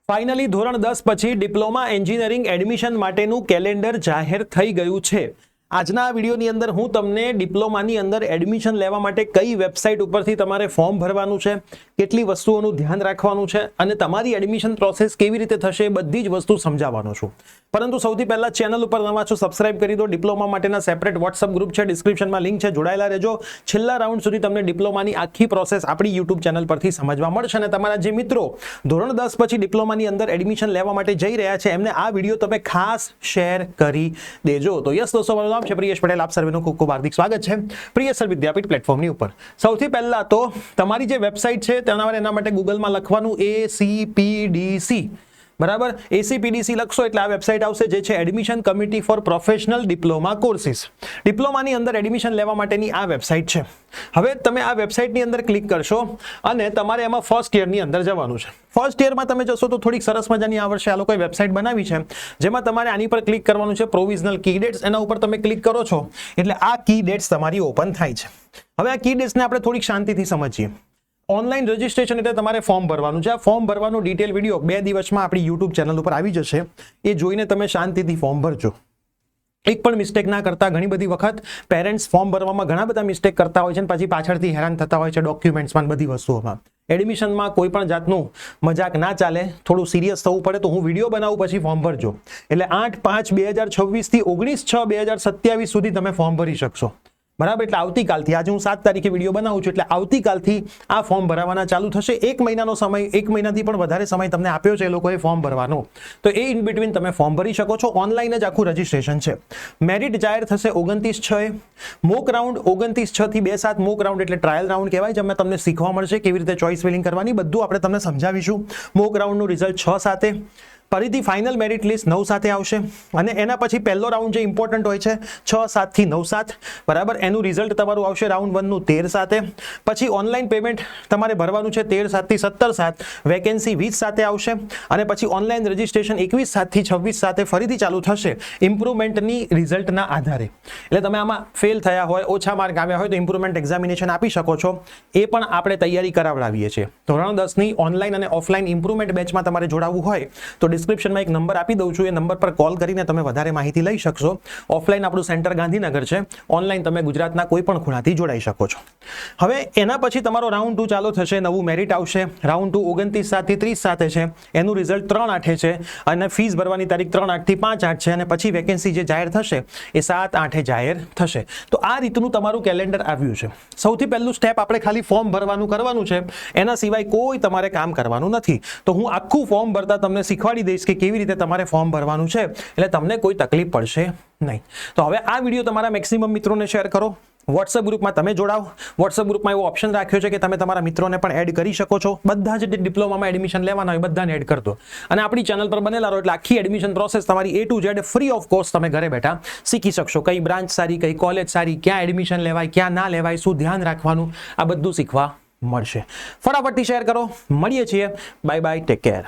Finally ધોરણ 10 પછી diploma engineering admission માટેનું કેલેન્ડર જાહેર થઈ ગયું છે। આજના આ વિડીયોની અંદર હું તમને ડિપ્લોમાની અંદર એડમિશન લેવા માટે કઈ વેબસાઇટ ઉપરથી તમારે ફોર્મ ભરવાનું છે, કેટલી વસ્તુઓનું ધ્યાન રાખવાનું છે અને તમારી એડમિશન પ્રોસેસ કેવી રીતે થશે બધી જ વસ્તુ સમજાવવાનો છું। પરંતુ સૌથી પહેલા ચેનલ ઉપર નવા છો સબસ્ક્રાઇબ કરી દો। ડિપ્લોમા માટેના સેપરેટ વોટ્સઅપ ગ્રુપ છે, ડિસ્ક્રિપ્શનમાં લિંક છે, જોડાયેલા રહેજો। છેલ્લા રાઉન્ડ સુધી તમને ડિપ્લોમાની આખી પ્રોસેસ આપણી યુટ્યુબ ચેનલ પરથી સમજવા મળશે અને તમારા જે મિત્રો ધોરણ 10 પછી ડિપ્લોમાની અંદર એડમિશન લેવા માટે જઈ રહ્યા છે એમને આ વિડીયો તમે ખાસ શેર કરી દેજો। તો યસ દોસ્તો, મારું નામ છે પ્રિયેશ પટેલ, આપ સર્વેનું ખૂબ ખૂબ હાર્દિક સ્વાગત છે પ્રિયસર વિદ્યાપીઠ પ્લેટફોર્મની ઉપર। સૌથી પહેલા તો તમારી જે વેબસાઇટ છે એના માટે ગૂગલમાં લખવાનું ACPDC, બરાબર। ACPDC લખશો એટલે આ વેબસાઇટ આવશે, જે છે admission committee for professional diploma courses. ડિપ્લોમાની અંદર એડમિશન લેવા માટેની આ વેબસાઇટ છે। હવે તમે આ વેબસાઇટની અંદર ક્લિક કરશો અને તમારે એમાં ફર્સ્ટ યરની અંદર જવાનું છે। ફર્સ્ટ યરમાં તમે જશો તો થોડીક સરસ મજાની આ વર્ષે આ લોકોએ વેબસાઇટ બનાવી છે, જેમાં તમારે આની પર ક્લિક કરવાનું છે, પ્રોવિઝનલ કી ડેટ્સ। એના ઉપર તમે ક્લિક કરો છો એટલે આ કી ડેટ્સ તમારી ઓપન થાય છે। હવે આ કી ડેટ્સને આપણે થોડીક શાંતિથી સમજીએ। ઓનલાઈન રજીસ્ટ્રેશન એટલે તમારે ફોર્મ ભરવાનું છે। આ ફોર્મ ભરવાનો ડિટેલ વિડીયો 2 દિવસમાં આપણી યુટ્યુબ ચેનલ ઉપર આવી જશે, એ જોઈને તમે શાંતિથી ફોર્મ ભરજો। એક પણ મિસ્ટેક ના કરતા। ઘણી બધી વખત પેરેન્ટ્સ ફોર્મ ભરવામાં ઘણા બધા મિસ્ટેક કરતા હોય છે અને પછી પાછળથી હેરાન થતા હોય છે ડોક્યુમેન્ટ્સમાં બધી વસ્તુઓમાં। એડમિશનમાં કોઈ પણ જાતનું મજાક ના ચાલે, થોડું સિરિયસ થવું પડે તો હું વિડીયો બનાવું પછી ફોર્મ ભરજો। એટલે 8/5/2026 થી 19/6/2027 સુધી તમે ફોર્મ ભરી શકશો, બરાબર। એટલે આવતીકાલથી, આજે હું 7 તારીખે વિડીયો બનાવું છું એટલે આવતીકાલથી આ ફોર્મ ભરાવાના ચાલુ થશે। 1 મહિનાનો સમય, 1 મહિનાથી પણ વધારે સમય તમને આપ્યો છે એ લોકોએ ફોર્મ ભરવાનો, તો એ ઇન બિટવીન તમે ફોર્મ ભરી શકો છો। ઓનલાઈન જ આખું રજીસ્ટ્રેશન છે। મેરિટ જાહેર થશે 29/6, મોક રાઉન્ડ 29/6 થી 2/7 મોક રાઉન્ડ એટલે ટ્રાયલ રાઉન્ડ કહેવાય, જેમાં તમને શીખવા મળશે કેવી રીતે ચોઇસ ફિલિંગ કરવાની, બધું આપણે તમને સમજાવીશું। મોક રાઉન્ડનું રિઝલ્ટ 6/7, ફરીથી ફાઇનલ મેરિટ લિસ્ટ 9/7 આવશે અને એના પછી પહેલો રાઉન્ડ જે ઇમ્પોર્ટન્ટ હોય છે 6/7 થી 9/7, બરાબર। એનું રિઝલ્ટ તમારું આવશે રાઉન્ડ 1 નું 13/7, પછી ઓનલાઈન પેમેન્ટ તમારે ભરવાનું છે 13/7 થી 17/7, વેકેન્સી 20/7 આવશે અને પછી ઓનલાઈન રજીસ્ટ્રેશન 21/7 થી 26/7 ફરીથી ચાલુ થશે ઇમ્પ્રુવમેન્ટની રિઝલ્ટના આધારે। એટલે તમે આમાં ફેલ થયા હોય, ઓછા માર્ક આવ્યા હોય તો ઇમ્પ્રુવમેન્ટ એક્ઝામિનેશન આપી શકો છો, એ પણ આપણે તૈયારી કરાવડાવીએ છીએ। ધોરણ 10ની ઓનલાઈન અને ઓફલાઈન ઇમ્પ્રુવમેન્ટ બેચમાં તમારે જોડાવવું હોય તો ડિસ્ક્રિપ્શનમાં એક નંબર આપી દઉં છું, એ નંબર પર કોલ કરીને તમે વધારે માહિતી લઈ શકશો। ઓફલાઈન આપણું સેન્ટર ગાંધીનગર છે, ઓનલાઈન તમે ગુજરાતના કોઈ પણ ખૂણાથી જોડાઈ શકો છો। હવે એના પછી તમારો રાઉન્ડ 2 ચાલુ થશે, નવું મેરિટ આવશે। રાઉન્ડ 2 29/7 થી 30/7 છે, એનું રિઝલ્ટ 3/8 છે અને ફીસ ભરવાની તારીખ 3/8 થી 5/8 છે અને પછી વેકેન્સી જે જાહેર થશે એ 7/8 જાહેર થશે। તો આ રીતનું તમારું કેલેન્ડર આવ્યું છે। સૌથી પહેલું સ્ટેપ આપણે ખાલી ફોર્મ ભરવાનું કરવાનું છે, એના સિવાય કોઈ તમારે કામ કરવાનું નથી। તો હું આખું ફોર્મ ભરતા તમને શીખવાડી દઈશ કે કેવી રીતે તમારે ફોર્મ ભરવાનું છે, એટલે તમને કોઈ તકલીફ પડશે નહીં। તો હવે આ વિડીયો તમારા મેક્સિમમ મિત્રોને શેર કરો। વોટ્સઅપ ગ્રુપમાં તમે જોડાઓ। વોટ્સઅપ ગ્રુપમાં એવો ઓપ્શન રાખ્યો છે કે તમે તમારા મિત્રોને પણ એડ કરી શકો છો। બધા જ ડિપ્લોમામાં એડમિશન લેવાના હોય બધાને એડ કરી દો અને આપણી ચેનલ પર બનેલા રહો, એટલે આખી એડમિશન પ્રોસેસ તમારી A to Z free of cost તમે ઘરે બેઠા શીખી શકશો। કઈ બ્રાન્ચ સારી, કઈ કોલેજ સારી, ક્યાં એડમિશન લેવાય, ક્યાં ના લેવાય, શું ધ્યાન રાખવાનું, આ બધું શીખવા મળશે। ફટાફટથી શેર કરો। મળીએ છીએ, બાય બાય, ટેક કેર।